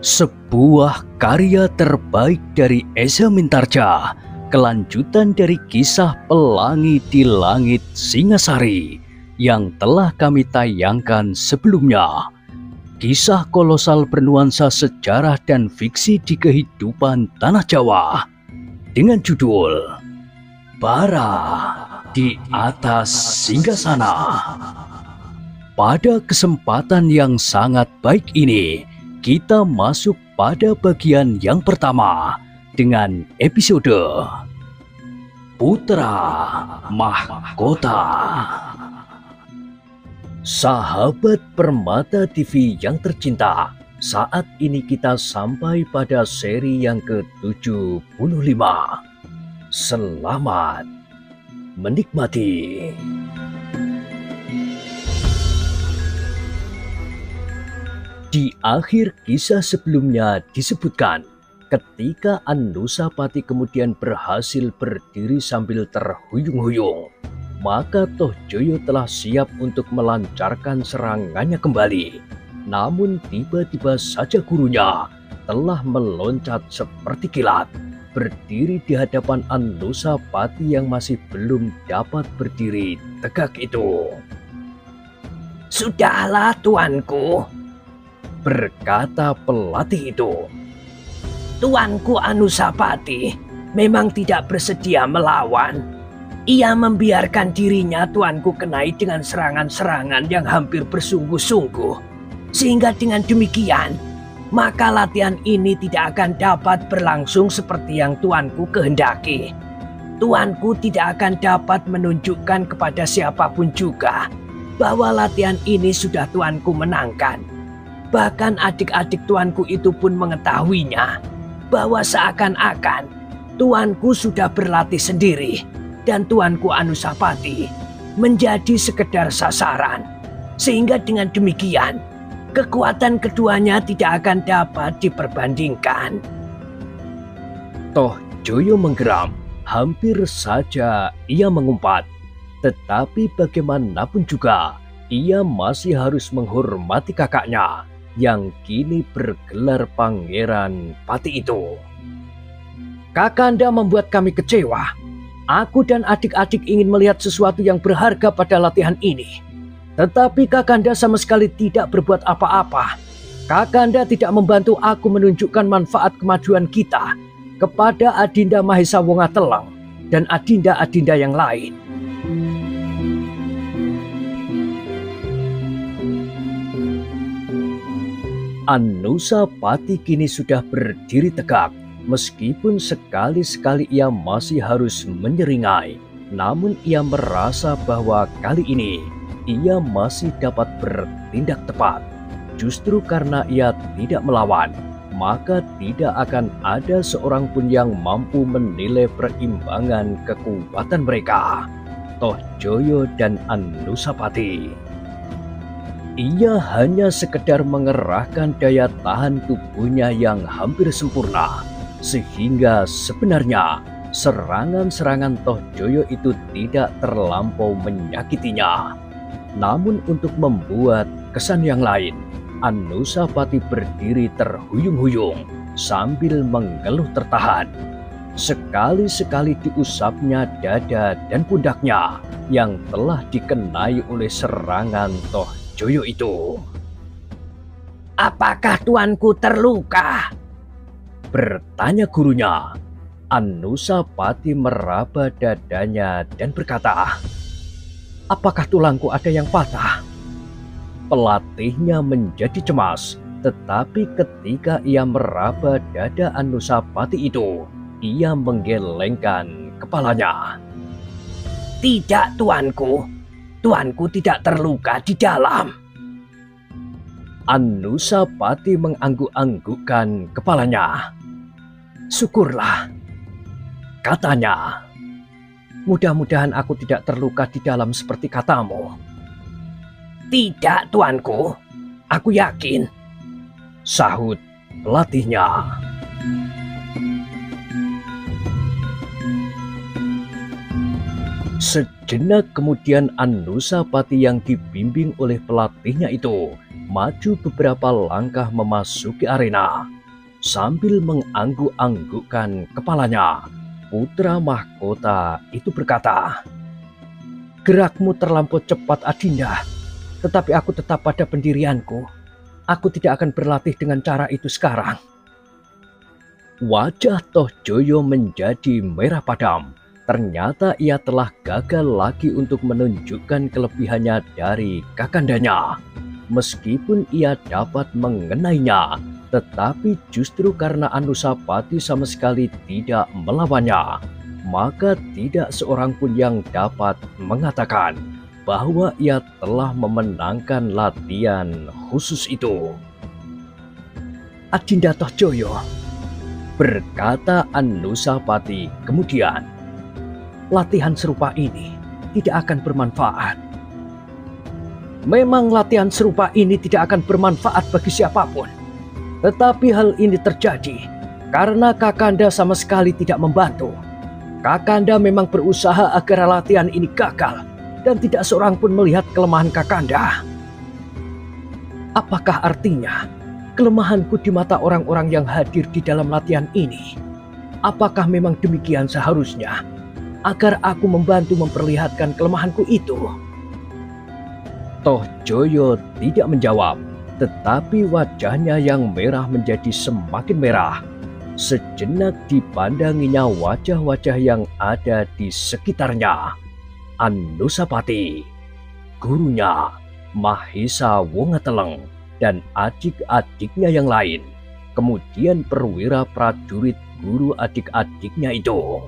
Sebuah karya terbaik dari Eza Mintarja, kelanjutan dari kisah Pelangi di Langit Singasari yang telah kami tayangkan sebelumnya. Kisah kolosal bernuansa sejarah dan fiksi di kehidupan tanah Jawa dengan judul Bara di Atas Singgasana. Pada kesempatan yang sangat baik ini, kita masuk pada bagian yang pertama dengan episode Putra Mahkota. Sahabat Permata TV yang tercinta, saat ini kita sampai pada seri yang ke-75. Selamat menikmati. Di akhir kisah sebelumnya disebutkan, ketika Anusapati kemudian berhasil berdiri sambil terhuyung-huyung, maka Tohjoyo telah siap untuk melancarkan serangannya kembali. Namun tiba-tiba saja gurunya telah meloncat seperti kilat, berdiri di hadapan Anusapati yang masih belum dapat berdiri tegak itu. "Sudahlah tuanku," berkata pelatih itu. "Tuanku Anusapati memang tidak bersedia melawan. Ia membiarkan dirinya tuanku kenai dengan serangan-serangan yang hampir bersungguh-sungguh. Sehingga dengan demikian, maka latihan ini tidak akan dapat berlangsung seperti yang tuanku kehendaki. Tuanku tidak akan dapat menunjukkan kepada siapapun juga bahwa latihan ini sudah tuanku menangkan. Bahkan adik-adik tuanku itu pun mengetahuinya bahwa seakan-akan tuanku sudah berlatih sendiri dan tuanku Anusapati menjadi sekedar sasaran. Sehingga dengan demikian, kekuatan keduanya tidak akan dapat diperbandingkan." Tohjoyo menggeram, hampir saja ia mengumpat. Tetapi bagaimanapun juga, ia masih harus menghormati kakaknya yang kini bergelar Pangeran Pati itu. "Kakanda membuat kami kecewa. Aku dan adik-adik ingin melihat sesuatu yang berharga pada latihan ini. Tetapi Kakanda sama sekali tidak berbuat apa-apa. Kakanda tidak membantu aku menunjukkan manfaat kemajuan kita kepada Adinda Mahesa Wongateleng dan adinda-adinda yang lain." Anusapati kini sudah berdiri tegak, meskipun sekali-sekali ia masih harus menyeringai. Namun ia merasa bahwa kali ini ia masih dapat bertindak tepat. Justru karena ia tidak melawan, maka tidak akan ada seorang pun yang mampu menilai perimbangan kekuatan mereka, Tohjoyo dan Anusapati. Ia hanya sekedar mengerahkan daya tahan tubuhnya yang hampir sempurna, sehingga sebenarnya serangan-serangan Tohjoyo itu tidak terlampau menyakitinya. Namun untuk membuat kesan yang lain, Anusapati berdiri terhuyung-huyung sambil mengeluh tertahan. Sekali-sekali diusapnya dada dan pundaknya yang telah dikenai oleh serangan Tohjoyo itu. "Apakah tuanku terluka?" bertanya gurunya. Anusapati meraba dadanya dan berkata, "Apakah tulangku ada yang patah?" Pelatihnya menjadi cemas, tetapi ketika ia meraba dada Anusapati itu, ia menggelengkan kepalanya. "Tidak tuanku, tuanku tidak terluka di dalam." Anusapati mengangguk-anggukkan kepalanya. "Syukurlah," katanya. "Mudah-mudahan aku tidak terluka di dalam seperti katamu." "Tidak tuanku, aku yakin," sahut pelatihnya. Sejenak kemudian Anusapati yang dibimbing oleh pelatihnya itu maju beberapa langkah memasuki arena. Sambil mengangguk-anggukkan kepalanya, putra mahkota itu berkata, "Gerakmu terlampau cepat, Adinda, tetapi aku tetap pada pendirianku. Aku tidak akan berlatih dengan cara itu sekarang." Wajah Tohjoyo menjadi merah padam. Ternyata ia telah gagal lagi untuk menunjukkan kelebihannya dari kakandanya. Meskipun ia dapat mengenainya, tetapi justru karena Anusapati sama sekali tidak melawannya, maka tidak seorang pun yang dapat mengatakan bahwa ia telah memenangkan latihan khusus itu. "Adinda Tohjoyo," berkata Anusapati kemudian, "latihan serupa ini tidak akan bermanfaat." Memang latihan serupa ini tidak akan bermanfaat bagi siapapun. Tetapi hal ini terjadi karena Kakanda sama sekali tidak membantu. Kakanda memang berusaha agar latihan ini gagal dan tidak seorang pun melihat kelemahan Kakanda. Apakah artinya kelemahanku di mata orang-orang yang hadir di dalam latihan ini? Apakah memang demikian seharusnya? Agar aku membantu memperlihatkan kelemahanku itu? Tohjoyo tidak menjawab, tetapi wajahnya yang merah menjadi semakin merah. Sejenak dipandanginya wajah-wajah yang ada di sekitarnya. Anusapati, gurunya, Mahesa Wongateleng, dan adik-adiknya yang lain. Kemudian perwira prajurit guru adik-adiknya itu.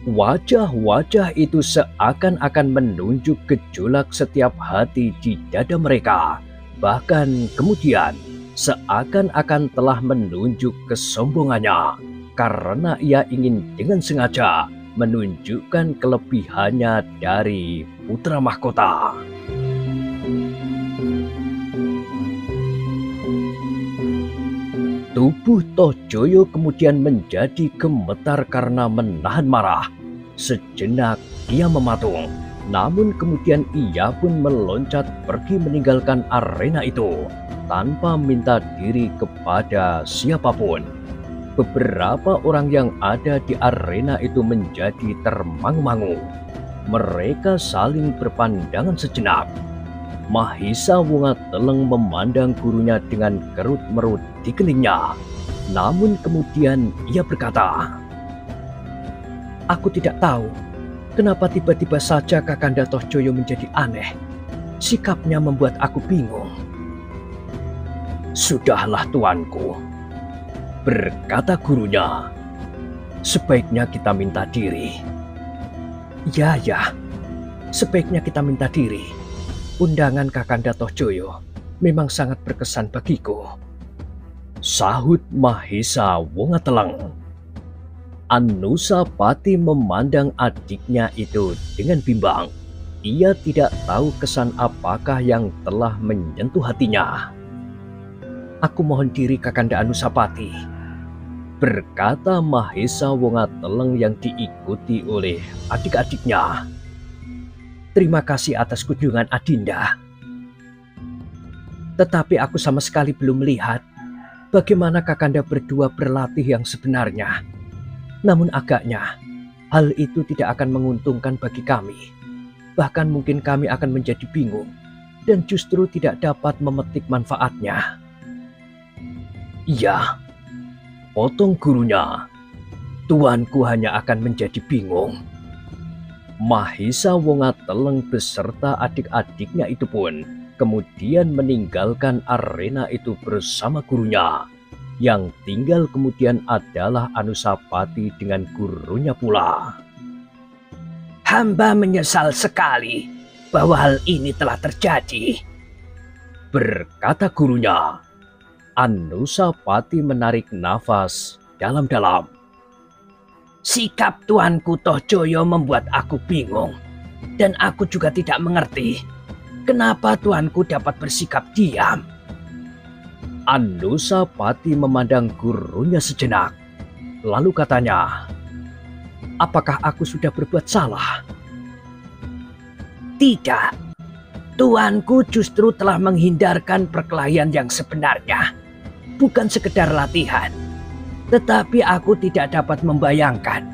Wajah-wajah itu seakan-akan menunjuk gejolak setiap hati di dada mereka. Bahkan kemudian seakan-akan telah menunjuk kesombongannya karena ia ingin dengan sengaja menunjukkan kelebihannya dari putra mahkota. Tubuh Tohjoyo kemudian menjadi gemetar karena menahan marah. Sejenak ia mematung, namun kemudian ia pun meloncat pergi meninggalkan arena itu tanpa minta diri kepada siapapun. Beberapa orang yang ada di arena itu menjadi termangu-mangu. Mereka saling berpandangan sejenak. Mahesa Wongateleng memandang gurunya dengan kerut-merut di keningnya. Namun kemudian ia berkata, "Aku tidak tahu kenapa tiba-tiba saja Kakanda Tohjoyo menjadi aneh. Sikapnya membuat aku bingung." "Sudahlah tuanku," berkata gurunya. "Sebaiknya kita minta diri." Ya, sebaiknya kita minta diri. Undangan Kakanda Tohjoyo memang sangat berkesan bagiku," sahut Mahesa Wongateleng. Anusapati memandang adiknya itu dengan bimbang. Ia tidak tahu kesan apakah yang telah menyentuh hatinya. "Aku mohon diri Kakanda Anusapati," berkata Mahesa Wongateleng yang diikuti oleh adik-adiknya. "Terima kasih atas kunjungan Adinda. Tetapi aku sama sekali belum melihat bagaimana Kakanda berdua berlatih yang sebenarnya. Namun agaknya hal itu tidak akan menguntungkan bagi kami. Bahkan mungkin kami akan menjadi bingung dan justru tidak dapat memetik manfaatnya." "Iya," potong gurunya, "tuanku hanya akan menjadi bingung." Mahesa Wongateleng beserta adik-adiknya itu pun kemudian meninggalkan arena itu bersama gurunya. Yang tinggal kemudian adalah Anusapati dengan gurunya pula. "Hamba menyesal sekali bahwa hal ini telah terjadi," berkata gurunya. Anusapati menarik nafas dalam-dalam. "Sikap tuanku Tohjoyo membuat aku bingung. Dan aku juga tidak mengerti kenapa tuanku dapat bersikap diam." Anusapati memandang gurunya sejenak. Lalu katanya, "Apakah aku sudah berbuat salah?" "Tidak. Tuanku justru telah menghindarkan perkelahian yang sebenarnya. bukan sekedar latihan. Tetapi aku tidak dapat membayangkan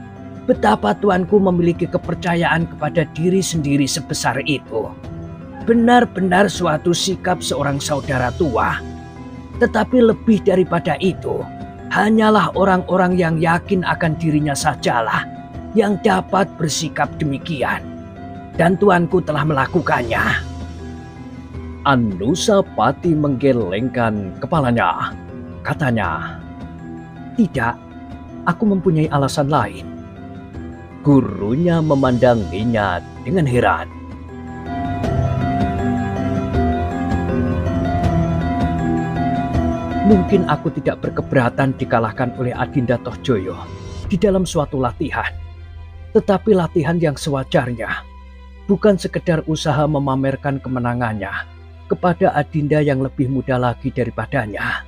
betapa tuanku memiliki kepercayaan kepada diri sendiri sebesar itu. Benar-benar suatu sikap seorang saudara tua. Tetapi lebih daripada itu, hanyalah orang-orang yang yakin akan dirinya sajalah yang dapat bersikap demikian. Dan tuanku telah melakukannya. Anusapati menggelengkan kepalanya. Katanya, Tidak, aku mempunyai alasan lain. gurunya memandanginya dengan heran. Mungkin aku tidak berkeberatan dikalahkan oleh Adinda Tohjoyo di dalam suatu latihan. Tetapi latihan yang sewajarnya, bukan sekedar usaha memamerkan kemenangannya kepada Adinda yang lebih muda lagi daripadanya.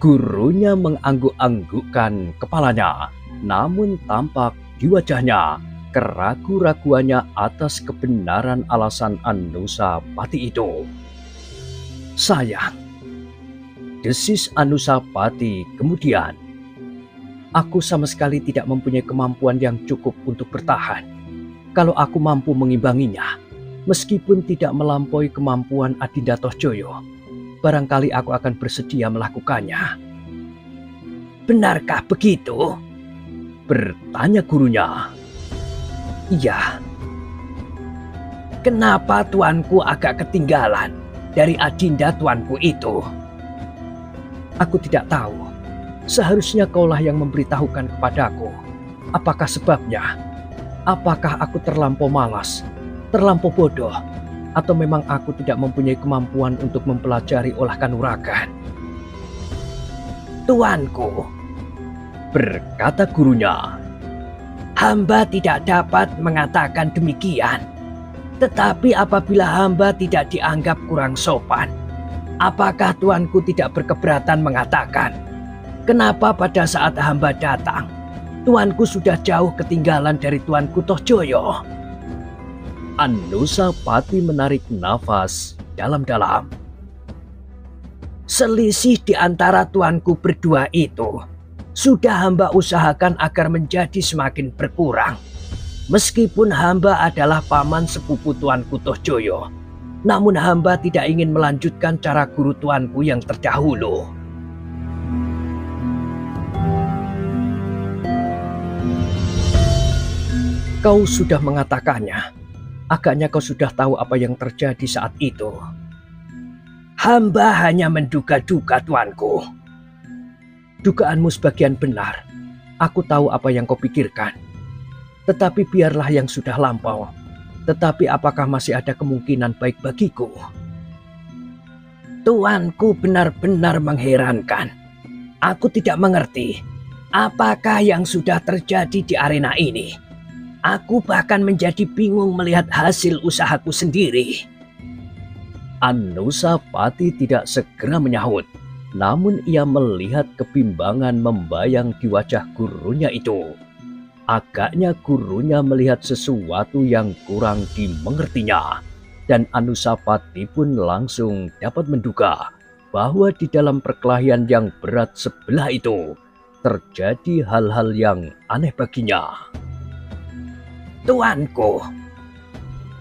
Gurunya mengangguk-anggukkan kepalanya, namun tampak di wajahnya keraguan-raguannya atas kebenaran alasan Anusapati itu. Sayang, desis Anusapati kemudian. aku sama sekali tidak mempunyai kemampuan yang cukup untuk bertahan. Kalau aku mampu mengimbanginya, meskipun tidak melampaui kemampuan Adinda Tohjoyo, barangkali aku akan bersedia melakukannya. Benarkah begitu? Bertanya gurunya. Iya. Kenapa tuanku agak ketinggalan dari Adinda tuanku itu? Aku tidak tahu. Seharusnya kaulah yang memberitahukan kepadaku. Apakah sebabnya? Apakah aku terlampau malas, terlampau bodoh, atau memang aku tidak mempunyai kemampuan untuk mempelajari olah kanuragan? Tuanku, berkata gurunya, hamba tidak dapat mengatakan demikian. Tetapi apabila hamba tidak dianggap kurang sopan, apakah tuanku tidak berkeberatan mengatakan, kenapa pada saat hamba datang, tuanku sudah jauh ketinggalan dari tuanku Tohjoyo? Anusapati menarik nafas dalam-dalam. Selisih di antara tuanku berdua itu sudah hamba usahakan agar menjadi semakin berkurang. Meskipun hamba adalah paman sepupu tuanku Tohjoyo, namun hamba tidak ingin melanjutkan cara guru tuanku yang terdahulu. Kau sudah mengatakannya. Agaknya kau sudah tahu apa yang terjadi saat itu. Hamba hanya menduga-duga, tuanku. Dugaanmu sebagian benar. Aku tahu apa yang kau pikirkan. Tetapi biarlah yang sudah lampau. Tetapi apakah masih ada kemungkinan baik bagiku? Tuanku benar-benar mengherankan. Aku tidak mengerti apakah yang sudah terjadi di arena ini. Aku bahkan menjadi bingung melihat hasil usahaku sendiri. Anusapati tidak segera menyahut, namun ia melihat kebimbangan membayang di wajah gurunya itu. Agaknya gurunya melihat sesuatu yang kurang dimengertinya, dan Anusapati pun langsung dapat menduga bahwa di dalam perkelahian yang berat sebelah itu terjadi hal-hal yang aneh baginya. Tuanku,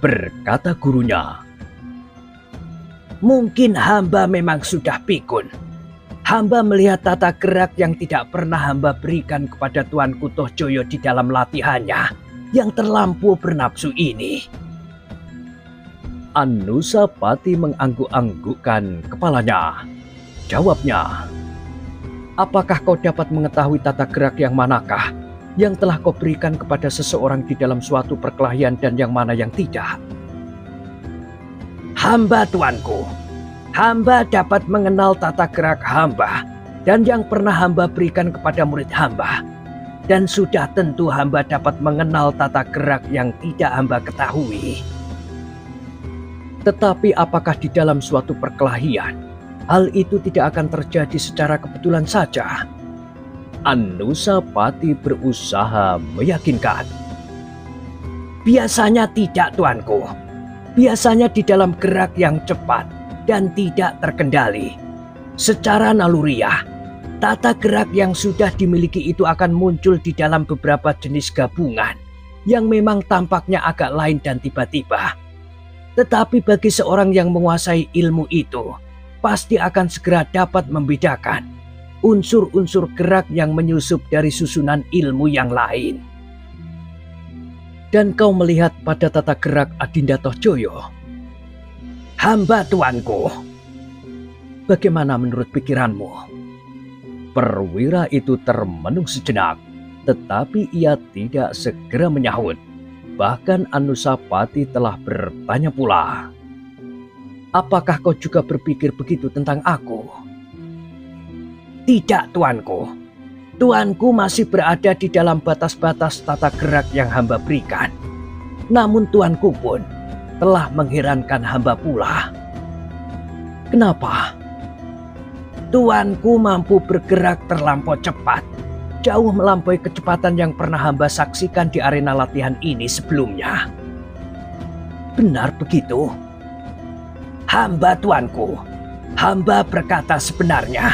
berkata gurunya, mungkin hamba memang sudah pikun. Hamba melihat tata gerak yang tidak pernah hamba berikan kepada tuanku Tohjoyo di dalam latihannya yang terlampau bernafsu ini. Anusapati mengangguk-anggukkan kepalanya. Jawabnya, apakah kau dapat mengetahui tata gerak yang manakah yang telah kau berikan kepada seseorang di dalam suatu perkelahian dan yang mana yang tidak? Hamba, tuanku. Hamba dapat mengenal tata gerak hamba dan yang pernah hamba berikan kepada murid hamba. Dan sudah tentu hamba dapat mengenal tata gerak yang tidak hamba ketahui. Tetapi apakah di dalam suatu perkelahian, hal itu tidak akan terjadi secara kebetulan saja? Anusapati berusaha meyakinkan. Biasanya tidak, tuanku. Biasanya di dalam gerak yang cepat dan tidak terkendali. Secara naluriah, tata gerak yang sudah dimiliki itu akan muncul di dalam beberapa jenis gabungan yang memang tampaknya agak lain dan tiba-tiba. Tetapi bagi seorang yang menguasai ilmu itu, pasti akan segera dapat membedakan unsur-unsur gerak yang menyusup dari susunan ilmu yang lain. Dan kau melihat pada tata gerak Adinda Tohjoyo? Hamba tuanku. Bagaimana menurut pikiranmu? Perwira itu termenung sejenak, tetapi ia tidak segera menyahut. Bahkan Anusapati telah bertanya pula, apakah kau juga berpikir begitu tentang aku? Tidak tuanku. Tuanku masih berada di dalam batas-batas tata gerak yang hamba berikan. Namun tuanku pun telah mengherankan hamba pula. Kenapa? Tuanku mampu bergerak terlampau cepat, jauh melampaui kecepatan yang pernah hamba saksikan di arena latihan ini sebelumnya. Benar begitu? Hamba tuanku, hamba berkata sebenarnya.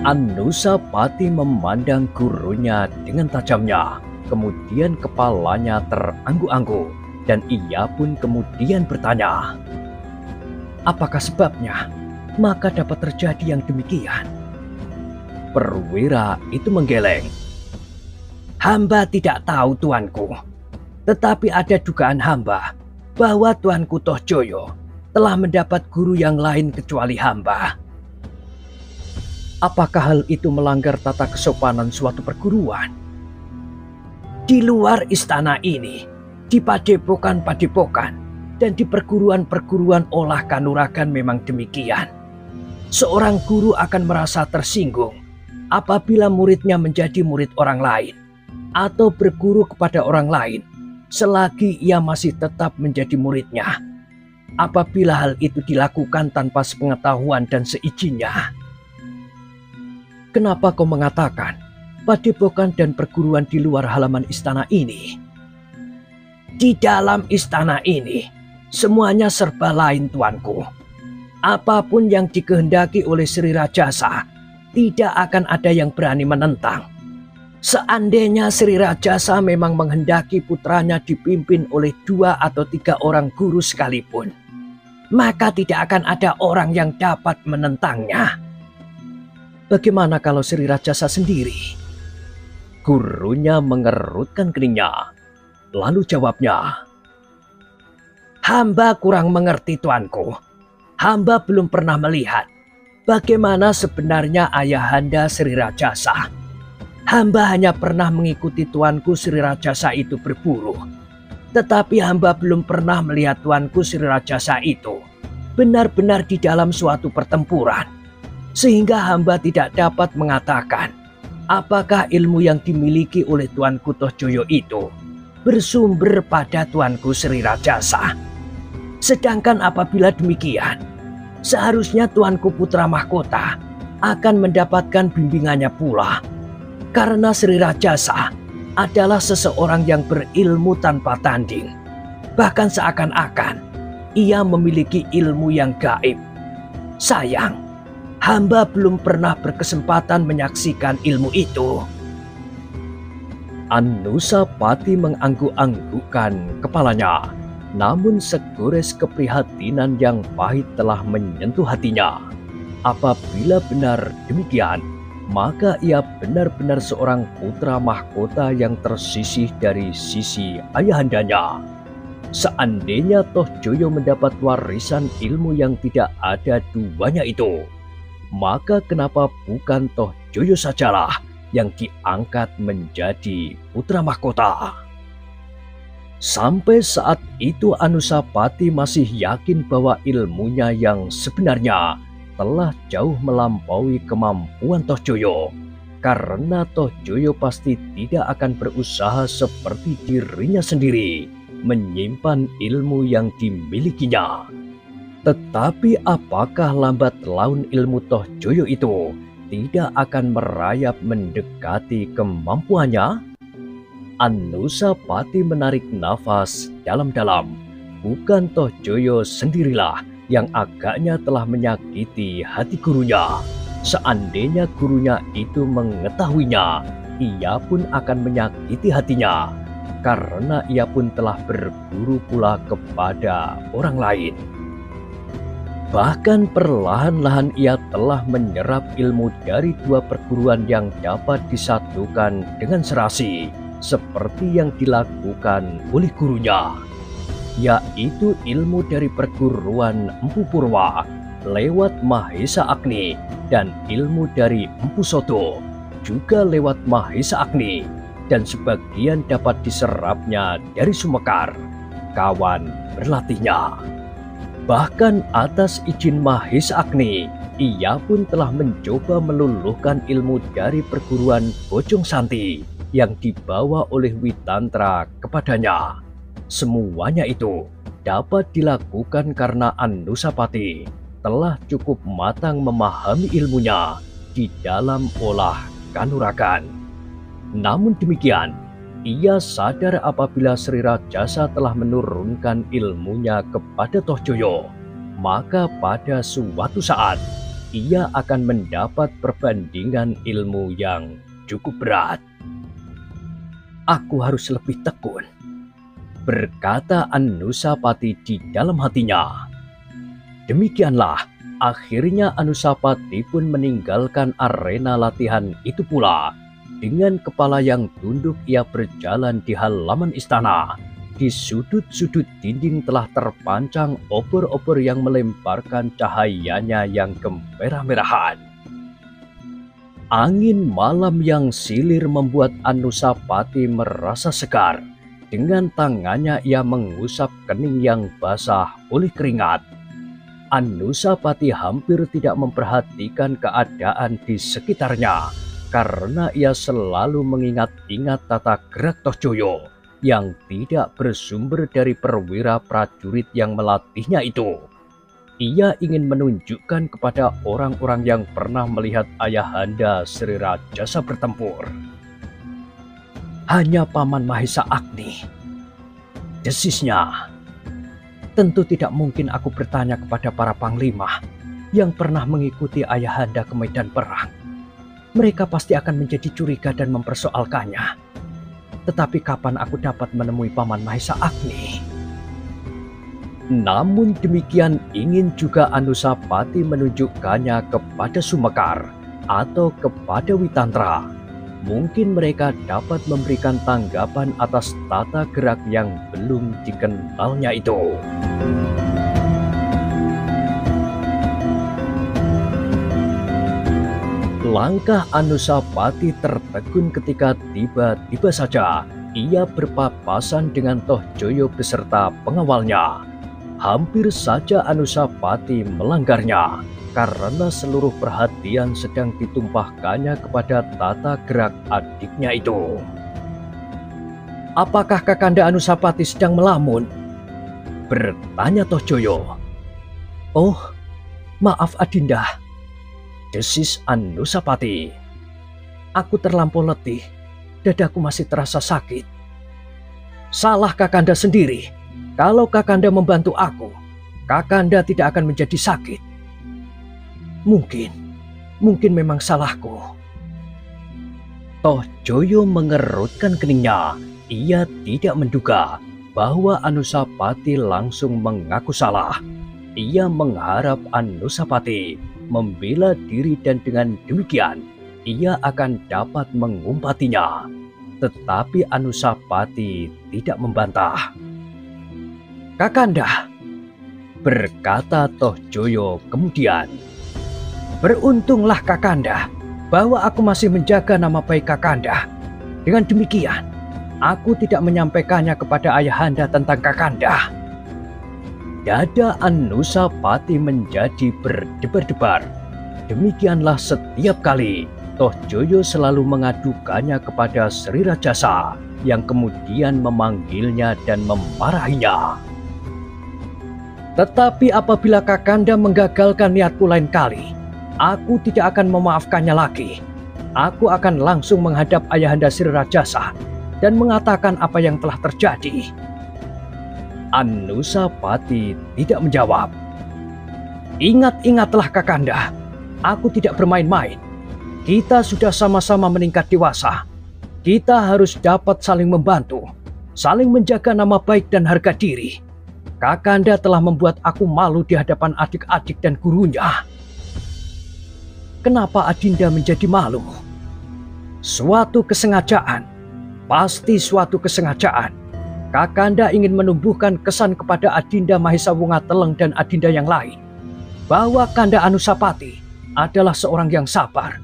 Anusapati memandang gurunya dengan tajamnya, kemudian kepalanya terangguk-angguk. Dan ia pun kemudian bertanya, apakah sebabnya maka dapat terjadi yang demikian? Perwira itu menggeleng. Hamba tidak tahu tuanku, tetapi ada dugaan hamba bahwa tuanku Tohjoyo telah mendapat guru yang lain kecuali hamba. Apakah hal itu melanggar tata kesopanan suatu perguruan? Di luar istana ini, di padepokan-padepokan, dan di perguruan-perguruan olah kanuragan memang demikian. Seorang guru akan merasa tersinggung apabila muridnya menjadi murid orang lain atau berguru kepada orang lain selagi ia masih tetap menjadi muridnya. Apabila hal itu dilakukan tanpa sepengetahuan dan seizinnya. Kenapa kau mengatakan padepokan dan perguruan di luar halaman istana ini? Di dalam istana ini, semuanya serba lain tuanku. Apapun yang dikehendaki oleh Sri Rajasa, tidak akan ada yang berani menentang. Seandainya Sri Rajasa memang menghendaki putranya dipimpin oleh 2 atau 3 orang guru sekalipun, maka tidak akan ada orang yang dapat menentangnya. Bagaimana kalau Sri Rajasa sendiri? Gurunya mengerutkan keningnya. Lalu jawabnya, hamba kurang mengerti tuanku. Hamba belum pernah melihat bagaimana sebenarnya ayahanda Sri Rajasa. Hamba hanya pernah mengikuti tuanku Sri Rajasa itu berburu. Tetapi hamba belum pernah melihat tuanku Sri Rajasa itu benar-benar di dalam suatu pertempuran. Sehingga hamba tidak dapat mengatakan apakah ilmu yang dimiliki oleh tuanku Tohjoyo itu bersumber pada tuanku Sri Rajasa. Sedangkan apabila demikian, seharusnya tuanku putra mahkota akan mendapatkan bimbingannya pula. Karena Sri Rajasa adalah seseorang yang berilmu tanpa tanding. Bahkan seakan-akan ia memiliki ilmu yang gaib. Sayang, hamba belum pernah berkesempatan menyaksikan ilmu itu. Anusapati mengangguk-anggukkan kepalanya, namun segores keprihatinan yang pahit telah menyentuh hatinya. Apabila benar demikian, maka ia benar-benar seorang putra mahkota yang tersisih dari sisi ayahandanya. Seandainya Tohjoyo mendapat warisan ilmu yang tidak ada duanya itu, maka kenapa bukan Tohjoyo sajalah yang diangkat menjadi putra mahkota? Sampai saat itu Anusapati masih yakin bahwa ilmunya yang sebenarnya telah jauh melampaui kemampuan Tohjoyo. Karena Tohjoyo pasti tidak akan berusaha seperti dirinya sendiri menyimpan ilmu yang dimilikinya. Tetapi apakah lambat laun ilmu Tohjoyo itu tidak akan merayap mendekati kemampuannya? Anusapati menarik nafas dalam-dalam, bukan Toh Joyo sendirilah yang agaknya telah menyakiti hati gurunya. Seandainya gurunya itu mengetahuinya, ia pun akan menyakiti hatinya, karena ia pun telah berguru pula kepada orang lain. Bahkan perlahan-lahan ia telah menyerap ilmu dari dua perguruan yang dapat disatukan dengan serasi, seperti yang dilakukan oleh gurunya, yaitu ilmu dari perguruan Empu Purwa lewat Mahesa Agni dan ilmu dari Empu Soto juga lewat Mahesa Agni, dan sebagian dapat diserapnya dari Sumekar, kawan berlatihnya. Bahkan atas izin Mahesa Agni, ia pun telah mencoba meluluhkan ilmu dari perguruan Bojong Santi yang dibawa oleh Witantra kepadanya. Semuanya itu dapat dilakukan karena Anusapati telah cukup matang memahami ilmunya di dalam olah kanuragan. Namun demikian, ia sadar apabila Sri Rajasa telah menurunkan ilmunya kepada Toh Joyo, maka pada suatu saat ia akan mendapat perbandingan ilmu yang cukup berat. "Aku harus lebih tekun," berkata Anusapati di dalam hatinya. Demikianlah, akhirnya Anusapati pun meninggalkan arena latihan itu pula. Dengan kepala yang tunduk ia berjalan di halaman istana. Di sudut-sudut dinding telah terpancang obor-obor yang melemparkan cahayanya yang kemerah-merahan. Angin malam yang silir membuat Anusapati merasa segar. Dengan tangannya ia mengusap kening yang basah oleh keringat. Anusapati hampir tidak memperhatikan keadaan di sekitarnya, karena ia selalu mengingat-ingat tata gerak Toh Joyo yang tidak bersumber dari perwira prajurit yang melatihnya itu. Ia ingin menunjukkan kepada orang-orang yang pernah melihat ayahanda Sri Rajasa bertempur. "Hanya Paman Mahesa Agni," desisnya. "Tentu tidak mungkin aku bertanya kepada para panglima yang pernah mengikuti ayahanda ke medan perang. Mereka pasti akan menjadi curiga dan mempersoalkannya. Tetapi kapan aku dapat menemui Paman Mahesa Agni?" Namun demikian ingin juga Anusapati menunjukkannya kepada Sumekar atau kepada Witantra. Mungkin mereka dapat memberikan tanggapan atas tata gerak yang belum dikenalnya itu. Langkah Anusapati tertegun ketika tiba-tiba saja ia berpapasan dengan Toh Joyo beserta pengawalnya. Hampir saja Anusapati melanggarnya karena seluruh perhatian sedang ditumpahkannya kepada tata gerak adiknya itu. "Apakah Kakanda Anusapati sedang melamun?" bertanya Toh Joyo. "Oh, maaf Adinda," desis Anusapati. "Aku terlampau letih, dadaku masih terasa sakit." "Salah Kakanda sendiri. Kalau Kakanda membantu aku, Kakanda tidak akan menjadi sakit." Mungkin memang salahku." Toh Joyo mengerutkan keningnya. Ia tidak menduga bahwa Anusapati langsung mengaku salah. Ia mengharap Anusapati membela diri dan dengan demikian ia akan dapat mengumpatinya. Tetapi Anusapati tidak membantah. "Kakanda," berkata Toh Joyo kemudian, "beruntunglah Kakanda bahwa aku masih menjaga nama baik Kakanda. Dengan demikian, aku tidak menyampaikannya kepada ayahanda tentang Kakanda." Dada Anusapati menjadi berdebar-debar. Demikianlah setiap kali Toh Joyo selalu mengadukannya kepada Sri Rajasa yang kemudian memanggilnya dan memarahinya. "Tetapi apabila Kakanda menggagalkan niatku lain kali, aku tidak akan memaafkannya lagi. Aku akan langsung menghadap ayahanda Sri Rajasa dan mengatakan apa yang telah terjadi." Anusapati tidak menjawab. Ingat-ingatlah Kakanda, aku tidak bermain-main. Kita sudah sama-sama meningkat dewasa. Kita harus dapat saling membantu, saling menjaga nama baik dan harga diri. Kakanda telah membuat aku malu di hadapan adik-adik dan gurunya. Kenapa Adinda menjadi malu? Suatu kesengajaan, pasti suatu kesengajaan. Kakanda ingin menumbuhkan kesan kepada Adinda Mahesa Wungateleng dan Adinda yang lain bahwa Kanda Anusapati adalah seorang yang sabar,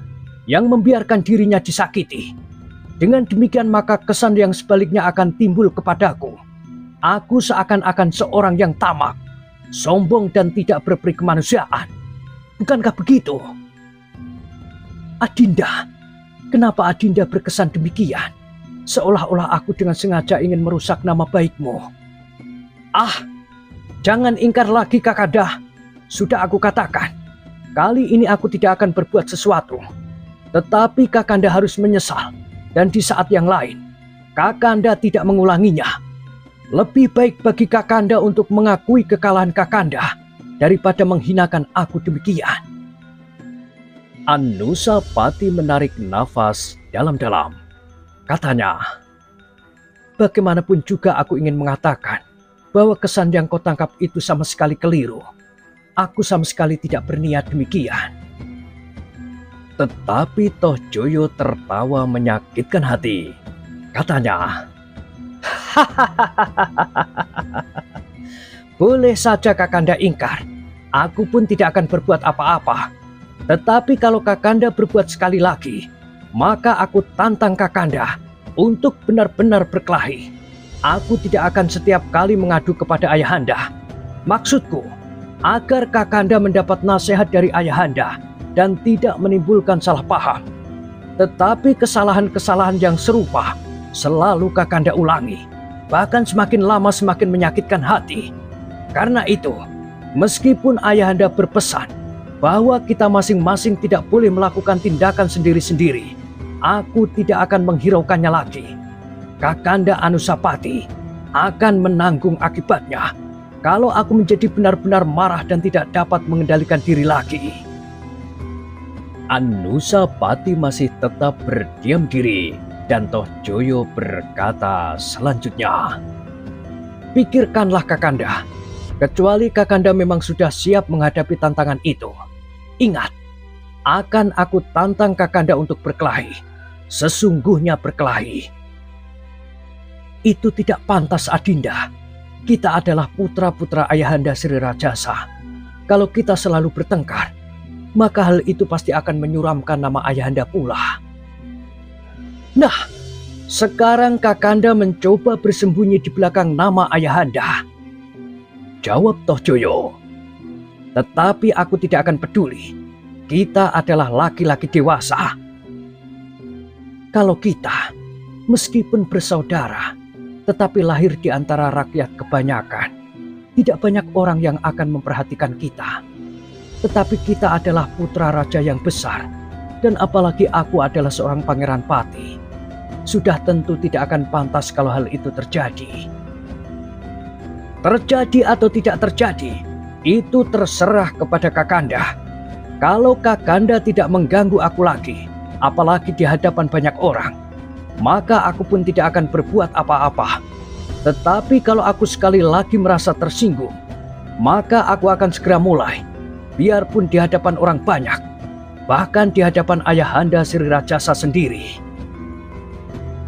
yang membiarkan dirinya disakiti. Dengan demikian maka kesan yang sebaliknya akan timbul kepadaku. Aku seakan-akan seorang yang tamak, sombong dan tidak berperi kemanusiaan. Bukankah begitu? Adinda, kenapa Adinda berkesan demikian? Seolah-olah aku dengan sengaja ingin merusak nama baikmu. Ah, jangan ingkar lagi Kakanda. Sudah aku katakan, kali ini aku tidak akan berbuat sesuatu. Tetapi Kakanda harus menyesal. Dan di saat yang lain, Kakanda tidak mengulanginya. Lebih baik bagi Kakanda untuk mengakui kekalahan Kakanda daripada menghinakan aku demikian. Anusapati menarik nafas dalam-dalam. Katanya, bagaimanapun juga aku ingin mengatakan bahwa kesan yang kau tangkap itu sama sekali keliru. Aku sama sekali tidak berniat demikian. Tetapi Toh Joyo tertawa menyakitkan hati. Katanya, boleh saja Kakanda ingkar. Aku pun tidak akan berbuat apa-apa. Tetapi kalau Kakanda berbuat sekali lagi, maka aku tantang Kakanda untuk benar-benar berkelahi. Aku tidak akan setiap kali mengadu kepada Ayahanda. Maksudku, agar Kakanda mendapat nasihat dari Ayahanda dan tidak menimbulkan salah paham. Tetapi kesalahan-kesalahan yang serupa selalu Kakanda ulangi, bahkan semakin lama semakin menyakitkan hati. Karena itu, meskipun Ayahanda berpesan bahwa kita masing-masing tidak boleh melakukan tindakan sendiri-sendiri, aku tidak akan menghiraukannya lagi. Kakanda Anusapati akan menanggung akibatnya kalau aku menjadi benar-benar marah dan tidak dapat mengendalikan diri lagi. Anusapati masih tetap berdiam diri dan Toh Joyo berkata selanjutnya, pikirkanlah Kakanda, kecuali Kakanda memang sudah siap menghadapi tantangan itu. Ingat, akan aku tantang Kakanda untuk berkelahi, sesungguhnya berkelahi. Itu tidak pantas Adinda. Kita adalah putra-putra Ayahanda Sri Rajasa. Kalau kita selalu bertengkar, maka hal itu pasti akan menyuramkan nama Ayahanda pula. Nah, sekarang Kakanda mencoba bersembunyi di belakang nama Ayahanda. Jawab Toh Joyo. Tetapi aku tidak akan peduli. Kita adalah laki-laki dewasa. Kalau kita, meskipun bersaudara, tetapi lahir di antara rakyat kebanyakan, tidak banyak orang yang akan memperhatikan kita. Tetapi kita adalah putra raja yang besar, dan apalagi aku adalah seorang pangeran pati. Sudah tentu tidak akan pantas kalau hal itu terjadi. Terjadi atau tidak terjadi, itu terserah kepada Kakanda. Kalau Kakanda tidak mengganggu aku lagi, apalagi di hadapan banyak orang, maka aku pun tidak akan berbuat apa-apa. Tetapi kalau aku sekali lagi merasa tersinggung, maka aku akan segera mulai, biarpun di hadapan orang banyak, bahkan di hadapan Ayahanda Sri Rajasa sendiri.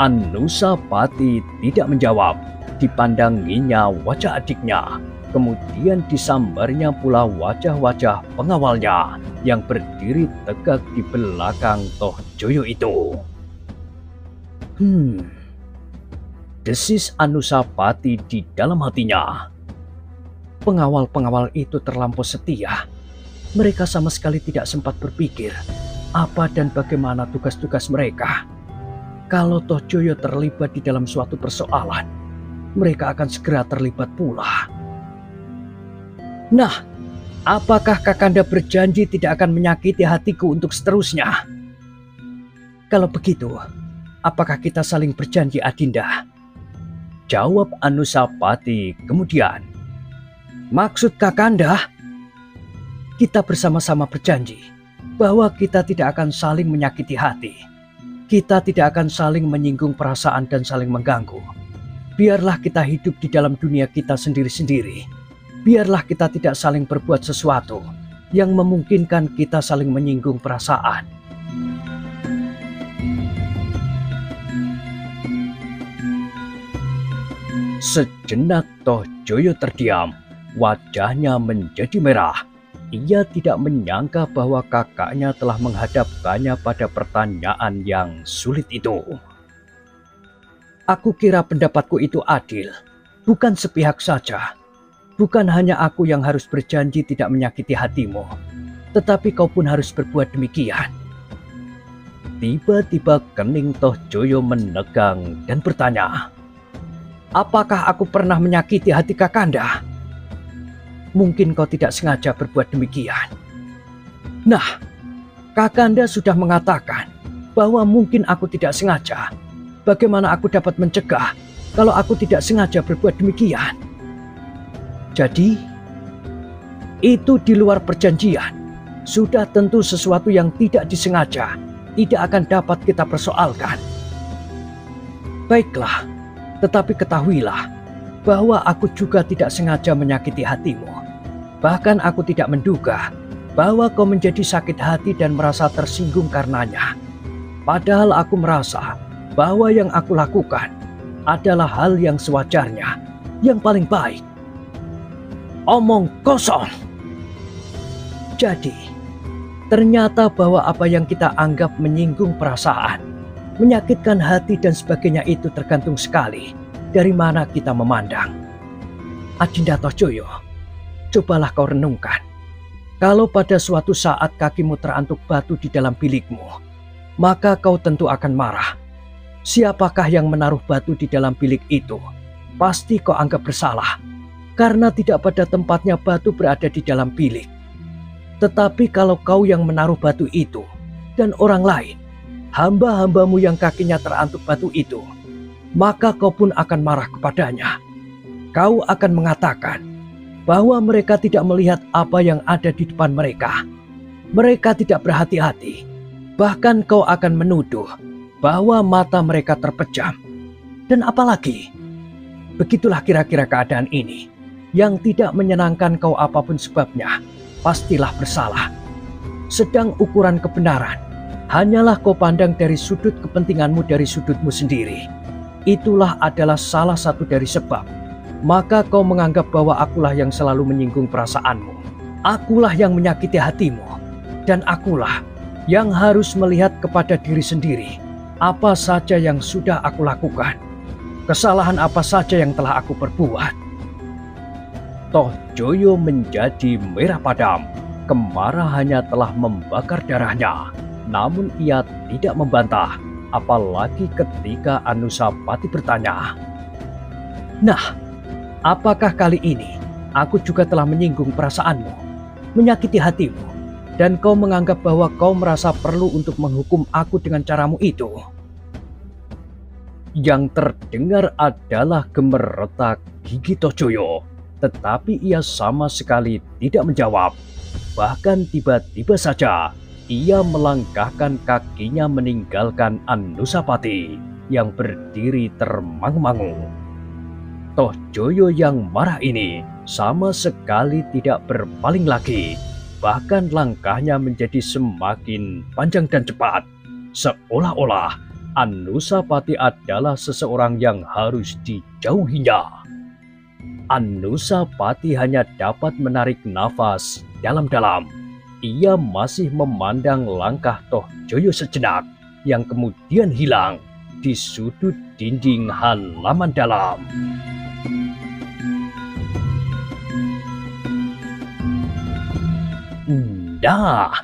Anusapati tidak menjawab. Dipandanginya wajah adiknya, kemudian disambarnya pula wajah-wajah pengawalnya yang berdiri tegak di belakang Toh Joyo itu. Desis Anusapati di dalam hatinya. Pengawal-pengawal itu terlampau setia. Mereka sama sekali tidak sempat berpikir apa dan bagaimana tugas-tugas mereka. Kalau Toh Joyo terlibat di dalam suatu persoalan, mereka akan segera terlibat pula. Nah, apakah Kakanda berjanji tidak akan menyakiti hatiku untuk seterusnya? Kalau begitu, apakah kita saling berjanji Adinda? Jawab Anusapati kemudian. Maksud Kakanda, kita bersama-sama berjanji bahwa kita tidak akan saling menyakiti hati. Kita tidak akan saling menyinggung perasaan dan saling mengganggu. Biarlah kita hidup di dalam dunia kita sendiri-sendiri. Biarlah kita tidak saling berbuat sesuatu yang memungkinkan kita saling menyinggung perasaan. Sejenak Toh Joyo terdiam, wajahnya menjadi merah. Ia tidak menyangka bahwa kakaknya telah menghadapkannya pada pertanyaan yang sulit itu. Aku kira pendapatku itu adil, bukan sepihak saja. Bukan hanya aku yang harus berjanji tidak menyakiti hatimu, tetapi kau pun harus berbuat demikian. Tiba-tiba kening Toh Joyo menegang dan bertanya, apakah aku pernah menyakiti hati Kakanda? Mungkin kau tidak sengaja berbuat demikian. Nah, Kakanda sudah mengatakan bahwa mungkin aku tidak sengaja. Bagaimana aku dapat mencegah kalau aku tidak sengaja berbuat demikian? Jadi, itu di luar perjanjian. Sudah tentu sesuatu yang tidak disengaja, tidak akan dapat kita persoalkan. Baiklah, tetapi ketahuilah bahwa aku juga tidak sengaja menyakiti hatimu. Bahkan aku tidak menduga bahwa kau menjadi sakit hati dan merasa tersinggung karenanya. Padahal aku merasa bahwa yang aku lakukan adalah hal yang sewajarnya, yang paling baik. Omong kosong. Jadi, ternyata bahwa apa yang kita anggap menyinggung perasaan, menyakitkan hati dan sebagainya itu tergantung sekali dari mana kita memandang. Adinda Toh Joyo, cobalah kau renungkan. Kalau pada suatu saat kakimu terantuk batu di dalam bilikmu, maka kau tentu akan marah. Siapakah yang menaruh batu di dalam bilik itu? Pasti kau anggap bersalah, karena tidak pada tempatnya batu berada di dalam bilik. Tetapi kalau kau yang menaruh batu itu, dan orang lain, hamba-hambamu yang kakinya terantuk batu itu, maka kau pun akan marah kepadanya. Kau akan mengatakan bahwa mereka tidak melihat apa yang ada di depan mereka. Mereka tidak berhati-hati. Bahkan kau akan menuduh bahwa mata mereka terpejam. Dan apalagi, begitulah kira-kira keadaan ini, yang tidak menyenangkan kau apapun sebabnya, pastilah bersalah. Sedang ukuran kebenaran hanyalah kau pandang dari sudut kepentinganmu, dari sudutmu sendiri. Itulah adalah salah satu dari sebab maka kau menganggap bahwa akulah yang selalu menyinggung perasaanmu. Akulah yang menyakiti hatimu. Dan akulah yang harus melihat kepada diri sendiri apa saja yang sudah aku lakukan. Kesalahan apa saja yang telah aku perbuat. Toh Joyo menjadi merah padam. Kemarahannya telah membakar darahnya. Namun ia tidak membantah. Apalagi ketika Anusapati bertanya, nah, apakah kali ini aku juga telah menyinggung perasaanmu, menyakiti hatimu, dan kau menganggap bahwa kau merasa perlu untuk menghukum aku dengan caramu itu? Yang terdengar adalah gemeretak gigi Toh Joyo, tetapi ia sama sekali tidak menjawab. Bahkan tiba-tiba saja ia melangkahkan kakinya meninggalkan Anusapati yang berdiri termangu-mangu. Toh Joyo yang marah ini sama sekali tidak berpaling lagi. Bahkan langkahnya menjadi semakin panjang dan cepat. Seolah-olah Anusapati adalah seseorang yang harus dijauhinya. Anusapati hanya dapat menarik nafas dalam-dalam. Ia masih memandang langkah Toh Joyo sejenak, yang kemudian hilang di sudut dinding halaman dalam. Nah,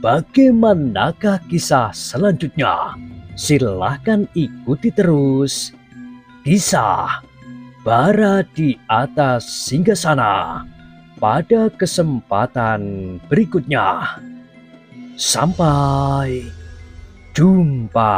bagaimanakah kisah selanjutnya? Silahkan ikuti terus. Kisah Bara di Atas Singgasana pada kesempatan berikutnya. Sampai jumpa.